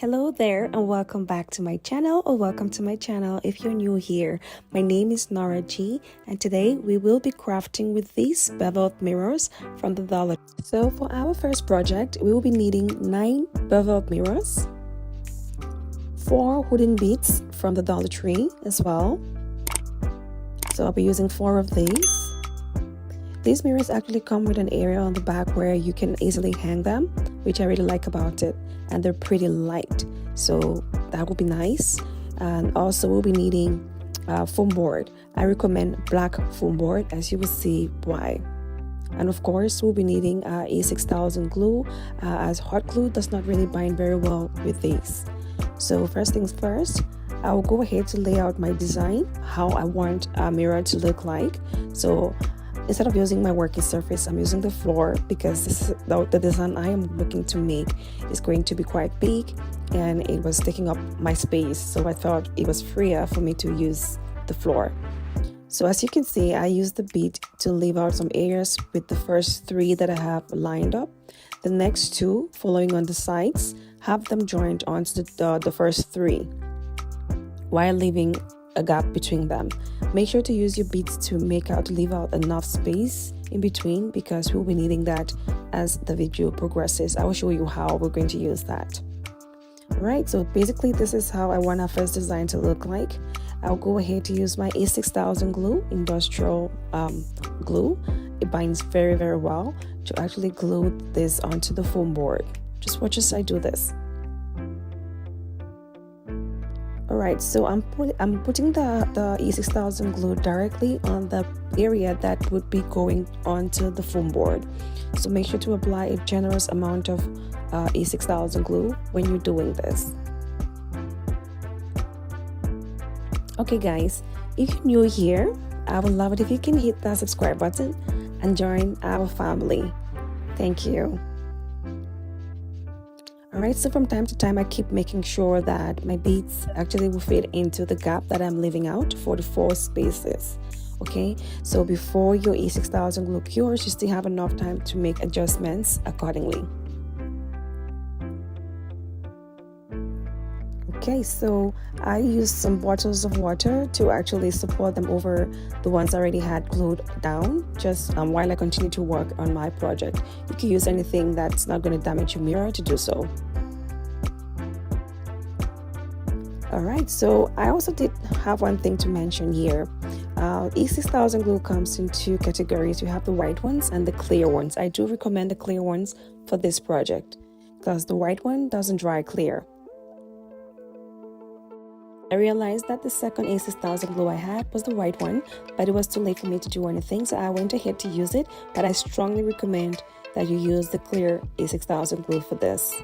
Hello there and welcome back to my channel, or welcome to my channel if you're new here. My name is Nora G and today we will be crafting with these beveled mirrors from the Dollar Tree. So for our first project, we will be needing 9 beveled mirrors, 4 wooden beads from the Dollar Tree as well. So I'll be using 4 of these. These mirrors actually come with an area on the back where you can easily hang them, which I really like about it, and they're pretty light, so that would be nice. And also we'll be needing foam board. I recommend black foam board, as you will see why. And of course we'll be needing A6000 glue, as hot glue does not really bind very well with these. So first things first, I will go ahead to lay out my design, how I want a mirror to look like. So instead of using my working surface, I'm using the floor because this is the design I am looking to make is going to be quite big and it was taking up my space, so I thought it was freer for me to use the floor. So as you can see, I used the bead to leave out some areas with the first 3 that I have lined up. The next 2 following on the sides, have them joined onto the first 3 while leaving a gap between them. Make sure to use your beads to leave out enough space in between, because we'll be needing that as the video progresses. I will show you how we're going to use that. Alright, so basically this is how I want our first design to look like. I'll go ahead to use my A6000 glue, industrial glue. It binds very well to actually glue this onto the foam board. Just watch as I do this. Alright, so I'm putting the A6000 glue directly on the area that would be going onto the foam board. So make sure to apply a generous amount of A6000 glue when you're doing this. Okay guys, if you're new here, I would love it if you can hit that subscribe button and join our family. Thank you. Alright, so from time to time I keep making sure that my beads actually will fit into the gap that I'm leaving out for the 4 spaces. Okay, so before your A6000 glue cures, you still have enough time to make adjustments accordingly. Okay, so I used some bottles of water to actually support them over the ones I already had glued down, just while I continue to work on my project. You can use anything that's not going to damage your mirror to do so. Alright, so I also did have one thing to mention here. A6000 glue comes in 2 categories. You have the white ones and the clear ones. I do recommend the clear ones for this project because the white one doesn't dry clear. I realized that the second A6000 glue I had was the white one, but it was too late for me to do anything, so I went ahead to use it. But I strongly recommend that you use the clear A6000 glue for this.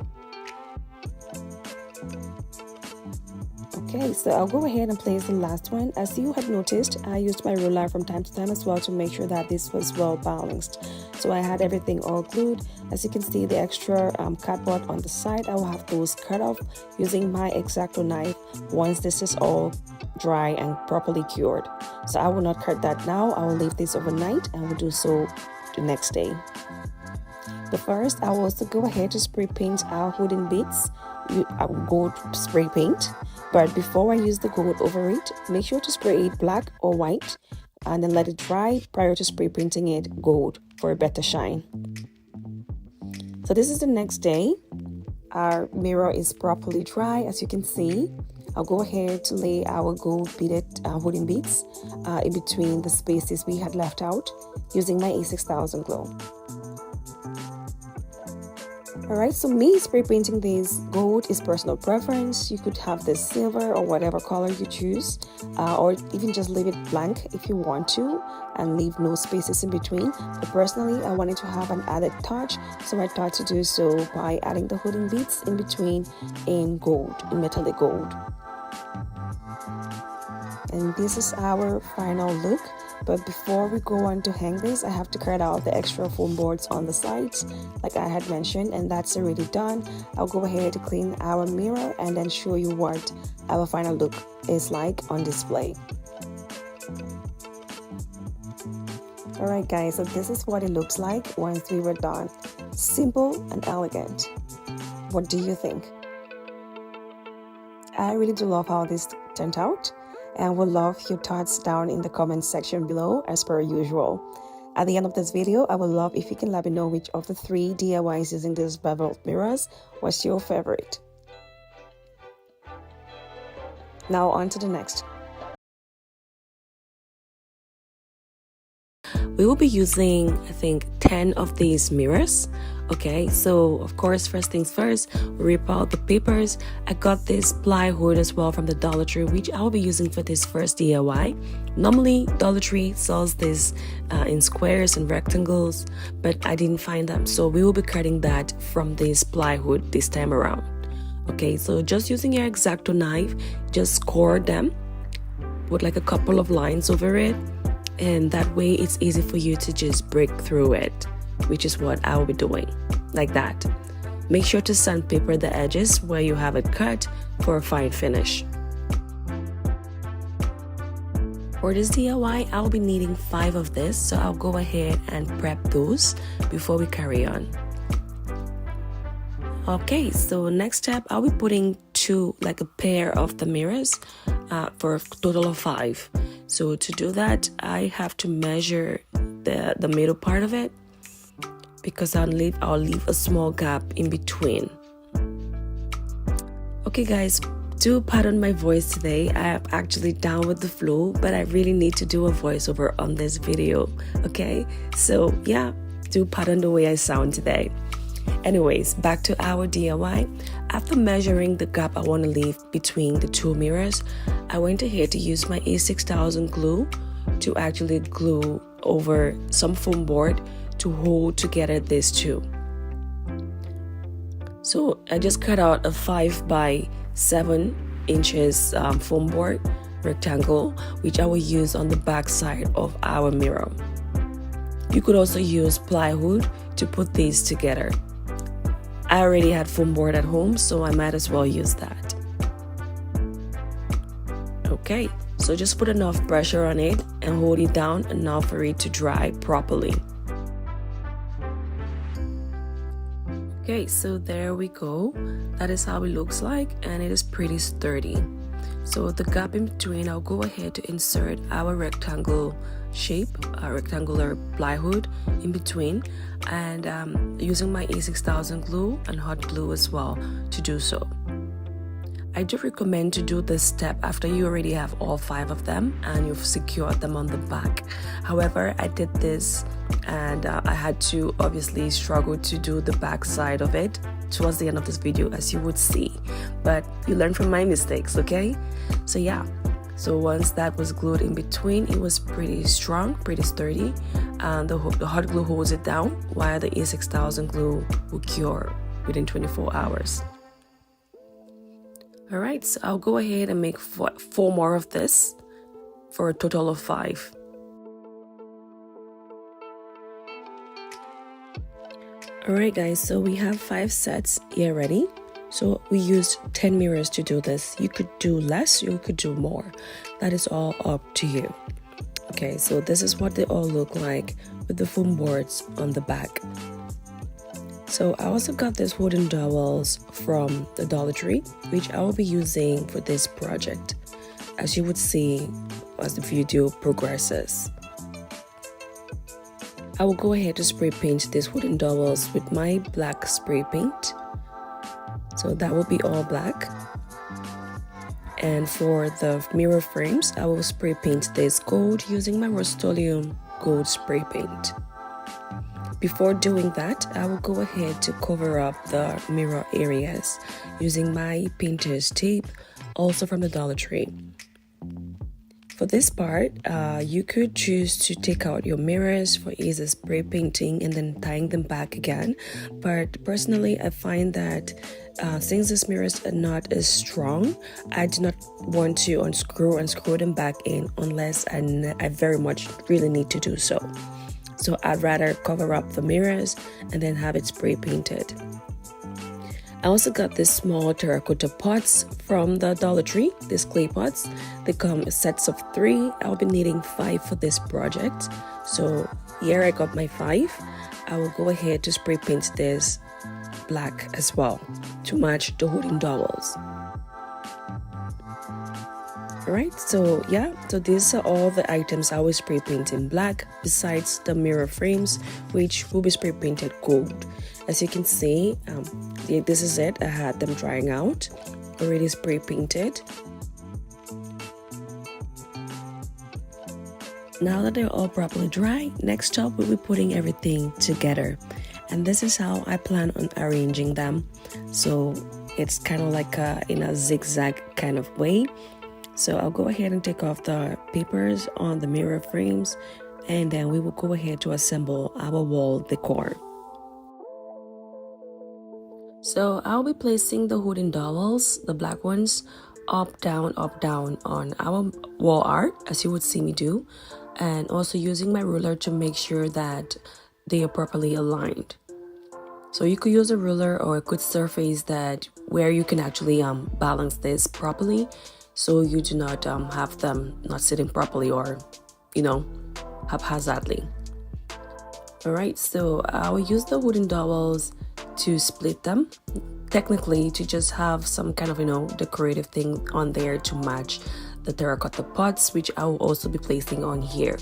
Okay, so I'll go ahead and place the last one. As you have noticed, I used my ruler from time to time as well to make sure that this was well balanced. So I had everything all glued. As you can see, the extra cardboard on the side, I will have those cut off using my X-Acto knife once this is all dry and properly cured. So I will not cut that now. I will leave this overnight and will do so the next day. But first, I will also go ahead to spray paint our wooden beads. I will gold spray paint. But before I use the gold over it, make sure to spray it black or white and then let it dry prior to spray painting it gold for a better shine. So this is the next day. Our mirror is properly dry, as you can see. I'll go ahead to lay our gold beaded wooden beads in between the spaces we had left out using my A6000 glue. Alright, so me spray painting this gold is personal preference. You could have this silver or whatever color you choose, or even just leave it blank if you want to and leave no spaces in between. But personally, I wanted to have an added touch, so I thought to do so by adding the wooden beads in between in gold, in metallic gold. And this is our final look. But before we go on to hang this, I have to cut out the extra foam boards on the sides like I had mentioned, and that's already done. I'll go ahead to clean our mirror and then show you what our final look is like on display. Alright guys, so this is what it looks like once we were done. Simple and elegant. What do you think? I really do love how this turned out, and would love your thoughts down in the comment section below as per usual. At the end of this video, I would love if you can let me know which of the 3 DIYs using these beveled mirrors was your favorite. Now on to the next. We will be using, I think, 10 of these mirrors. Okay, so of course, first things first, rip out the papers. I got this plywood as well from the Dollar Tree, which I'll be using for this first DIY. Normally, Dollar Tree sells this in squares and rectangles, but I didn't find them, so we will be cutting that from this plywood this time around. Okay, so just using your X-Acto knife, just score them, put like a couple of lines over it, and that way it's easy for you to just break through it, which is what I will be doing, like that. Make sure to sandpaper the edges where you have it cut for a fine finish. For this DIY, I'll be needing 5 of this, so I'll go ahead and prep those before we carry on. Okay, so next step, I'll be putting 2, like a pair of the mirrors for a total of 5. So to do that, I have to measure the middle part of it, because I'll leave a small gap in between. Okay guys, do pardon my voice today. I am actually down with the flu, but I really need to do a voiceover on this video, okay? So yeah, do pardon the way I sound today. Anyways, back to our DIY. After measuring the gap I want to leave between the 2 mirrors, I went ahead to use my A6000 glue to actually glue over some foam board to hold together these 2. So I just cut out a 5 by 7 inches foam board rectangle, which I will use on the back side of our mirror. You could also use plywood to put these together. I already had foam board at home, so I might as well use that. Okay, so just put enough pressure on it and hold it down enough for it to dry properly. Okay, so there we go. That is how it looks like, and it is pretty sturdy. So the gap in between, I'll go ahead to insert our rectangle shape, rectangular plywood in between, and using my A6000 glue and hot glue as well to do so. I do recommend to do this step after you already have all 5 of them and you've secured them on the back. However, I did this and I had to obviously struggle to do the back side of it towards the end of this video, as you would see, but you learn from my mistakes, okay? So yeah, so once that was glued in between, it was pretty strong, pretty sturdy, and the hot glue holds it down while the A6000 glue will cure within 24 hours. Alright, so I'll go ahead and make 4 more of this for a total of 5. Alright guys, so we have 5 sets here ready. So we used 10 mirrors to do this. You could do less, you could do more. That is all up to you. Okay, so this is what they all look like with the foam boards on the back. So I also got these wooden dowels from the Dollar Tree, which I will be using for this project, as you would see as the video progresses. I will go ahead to spray paint these wooden dowels with my black spray paint. So that will be all black. And for the mirror frames, I will spray paint this gold using my Rust-Oleum gold spray paint. Before doing that, I will go ahead to cover up the mirror areas using my painter's tape, also from the Dollar Tree. For this part, you could choose to take out your mirrors for easy spray painting and then tying them back again. But personally, I find that since these mirrors are not as strong, I do not want to unscrew and screw them back in unless I very much really need to do so. So I'd rather cover up the mirrors and then have it spray painted. I also got these small terracotta pots from the Dollar Tree, these clay pots. They come in sets of 3. I'll be needing 5 for this project. So here I got my 5. I will go ahead to spray paint this black as well to match the wooden dowels. Alright, so yeah, so these are all the items I will spray paint in black, besides the mirror frames, which will be spray painted gold. As you can see, this is it. I had them drying out, already spray painted. Now that they're all properly dry, next up we'll be putting everything together. And this is how I plan on arranging them. So it's kind of like in a zigzag kind of way. So I'll go ahead and take off the papers on the mirror frames, and then we will go ahead to assemble our wall decor. So I'll be placing the wooden dowels, the black ones, up, down on our wall art, as you would see me do, and also using my ruler to make sure that they are properly aligned. So you could use a ruler or a good surface that where you can actually balance this properly, so you do not have them not sitting properly or, you know, haphazardly. Alright, so I will use the wooden dowels to split them, technically to just have some kind of, you know, decorative thing on there to match the terracotta pots, which I will also be placing on here.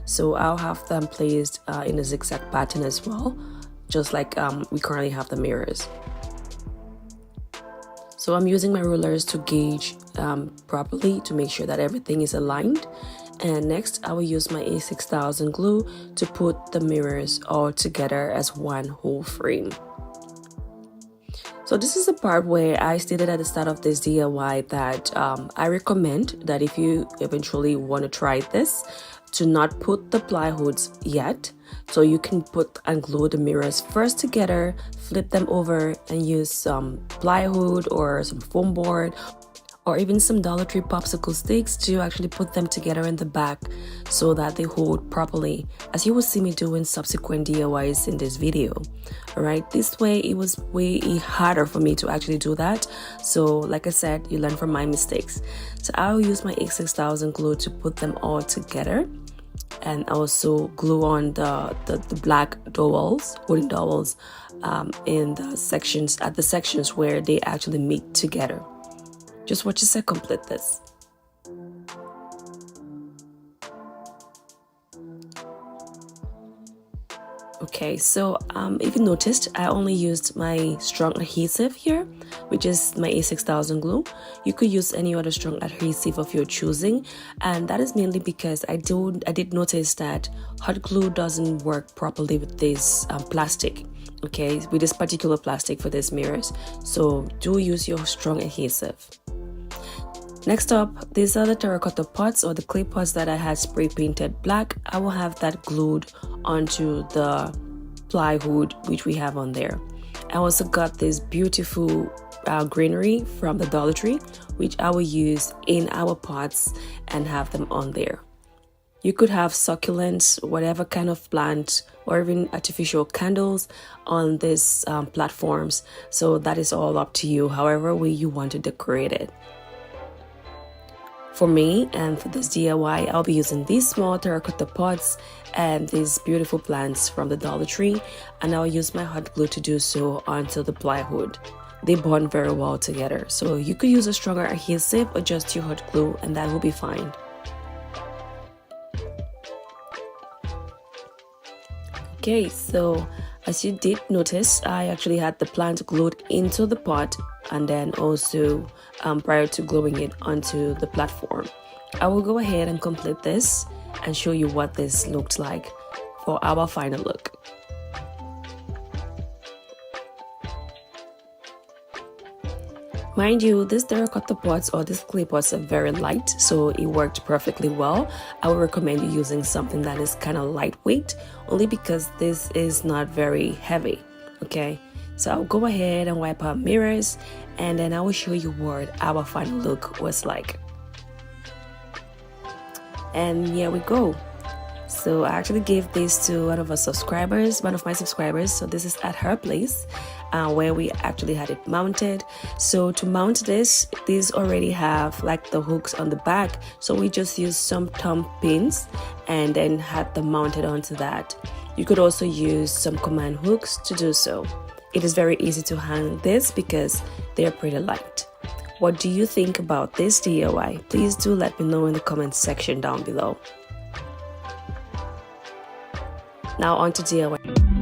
So I'll have them placed in a zigzag pattern as well, just like we currently have the mirrors. So I'm using my rulers to gauge properly to make sure that everything is aligned. And next I will use my A6000 glue to put the mirrors all together as one whole frame. So this is the part where I stated at the start of this DIY that I recommend that if you eventually want to try this, to not put the plywoods yet. So you can put and glue the mirrors first together, flip them over and use some plywood or some foam board or even some Dollar Tree popsicle sticks to actually put them together in the back so that they hold properly, as you will see me do in subsequent DIYs in this video. Alright, this way it was way harder for me to actually do that. So like I said, you learn from my mistakes. So I'll use my A6000 glue to put them all together, and also glue on the black dowels, wooden dowels, in the sections, at the sections where they actually meet together. Just watch as I complete this. Okay, so if you noticed, I only used my strong adhesive here, which is my A6000 glue. You could use any other strong adhesive of your choosing, and that is mainly because I did notice that hot glue doesn't work properly with this plastic. Okay, with this particular plastic for these mirrors, so do use your strong adhesive. Next up, these are the terracotta pots or the clay pots that I had spray painted black. I will have that glued onto the plywood which we have on there. I also got this beautiful greenery from the Dollar Tree, which I will use in our pots and have them on there. You could have succulents, whatever kind of plant, or even artificial candles on these platforms. So that is all up to you, however way you want to decorate it. For me and for this DIY, I'll be using these small terracotta pots and these beautiful plants from the Dollar Tree, and I'll use my hot glue to do so onto the plywood. They bond very well together, so you could use a stronger adhesive or just your hot glue and that will be fine. Okay, so as you did notice, I actually had the plant glued into the pot and then also prior to gluing it onto the platform. I will go ahead and complete this and show you what this looked like for our final look. Mind you, these terracotta pots or these clay pots are very light, so it worked perfectly well. I would recommend you using something that is kind of lightweight, only because this is not very heavy. Okay, so I'll go ahead and wipe out mirrors, and then I will show you what our final look was like. And here we go. So I actually gave this to one of my subscribers. So this is at her place where we actually had it mounted. So to mount this, these already have like the hooks on the back. So we just used some thumb pins and then had them mounted onto that. You could also use some command hooks to do so. It is very easy to hang this because they are pretty light. What do you think about this DIY? Please do let me know in the comments section down below. Now on to DIY.